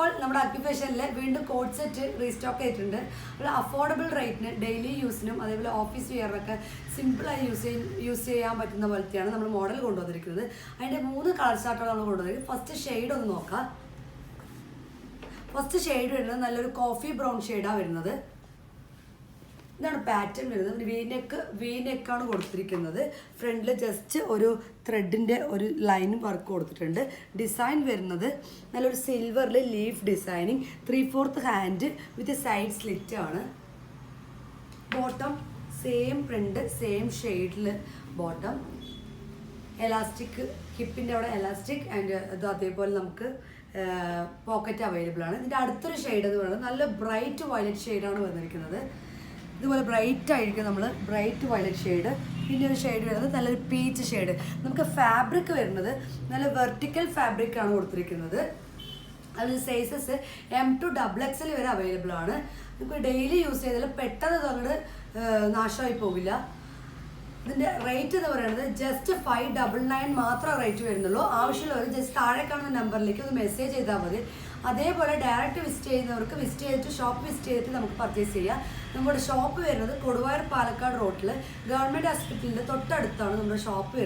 ഇപ്പോൾ നമ്മുടെ അക്യുഫേഷനിൽ വീണ്ടും കോഡ് സെറ്റ് റീസ്റ്റോക്ക് ചെയ്തിട്ടുണ്ട്. ഒരു അഫോർഡബിൾ റേറ്റിന് ഡെയിലി യൂസിനും അതേപോലെ ഓഫീസ് വെയറിനൊക്കെ സിമ്പിളായി യൂസ് ചെയ്യാൻ പറ്റുന്ന പോലത്തെയാണ് നമ്മൾ മോഡൽ കൊണ്ടുവന്നിരിക്കുന്നത്. അതിൻ്റെ 3 കളർ ചാർട്ടുകൾ നമ്മൾ കൊണ്ടുവന്നിരിക്കുന്നത്. ഫസ്റ്റ് ഷെയ്ഡ് ഒന്ന് നോക്കാം. ഫസ്റ്റ് ഷെയ്ഡ് വരുന്നത് നല്ലൊരു കോഫി ബ്രൗൺ ഷെയ്ഡാണ് വരുന്നത്. ഇതാണ് പാറ്റേൺ വരുന്നത്. വി നെക്കാണ് കൊടുത്തിരിക്കുന്നത്. ഫ്രണ്ടിൽ ജസ്റ്റ് ഒരു ത്രെഡിൻ്റെ ഒരു ലൈൻ വർക്ക് കൊടുത്തിട്ടുണ്ട്. ഡിസൈൻ വരുന്നത് നല്ലൊരു സിൽവറിൽ leaf designing 3/4 hand with side slit ആണ്. ബോട്ടം സെയിം പ്രിൻ്റ് സെയിം ഷെയ്ഡിൽ ബോട്ടം. എലാസ്റ്റിക് ഹിപ്പിൻ്റെ അവിടെ എലാസ്റ്റിക് ആൻഡ് ഇത് അതേപോലെ നമുക്ക് പോക്കറ്റ് അവൈലബിൾ ആണ്. ഇതിൻ്റെ അടുത്തൊരു ഷെയ്ഡ് എന്ന് പറയുന്നത് നല്ല ബ്രൈറ്റ് വയലറ്റ് ഷെയ്ഡാണ് വന്നിരിക്കുന്നത്. ഇതുപോലെ ബ്രൈറ്റ് ആയിരിക്കും നമ്മൾ ബ്രൈറ്റ് വയലറ്റ് ഷെയ്ഡ്. പിന്നെ ഒരു ഷെയ്ഡ് വരുന്നത് നല്ലൊരു പീച്ച് ഷെയ്ഡ്. നമുക്ക് ഫാബ്രിക് വരുന്നത് നല്ല വെർട്ടിക്കൽ ഫാബ്രിക്കാണ് കൊടുത്തിരിക്കുന്നത്. അതിൽ സൈസസ് M to XXL വരെ അവൈലബിൾ ആണ്. നമുക്ക് ഡെയിലി യൂസ് ചെയ്താൽ പെട്ടെന്ന് അങ്ങോട്ട് നാശമായി പോകില്ല. ഇതിൻ്റെ റേറ്റ് എന്ന് പറയുന്നത് ജസ്റ്റ് 599 മാത്രമേ റേറ്റ് വരുന്നുള്ളൂ. ആവശ്യമുള്ളവർ ജസ്റ്റ് താഴെ കാണുന്ന നമ്പറിലേക്ക് ഒന്ന് മെസ്സേജ് ചെയ്താൽ മതി. അതേപോലെ ഡയറക്റ്റ് വിസിറ്റ് ചെയ്യുന്നവർക്ക് വിസിറ്റ് ചെയ്തിട്ട് ഷോപ്പ് വിസിറ്റ് ചെയ്തിട്ട് നമുക്ക് പർച്ചേസ് ചെയ്യാം. നമ്മുടെ ഷോപ്പ് വരുന്നത് കൊടുവായൂർ പാലക്കാട് റോഡിൽ ഗവൺമെൻറ് ഹോസ്പിറ്റലിൻ്റെ തൊട്ടടുത്താണ് നമ്മുടെ ഷോപ്പ് വരുന്നത്.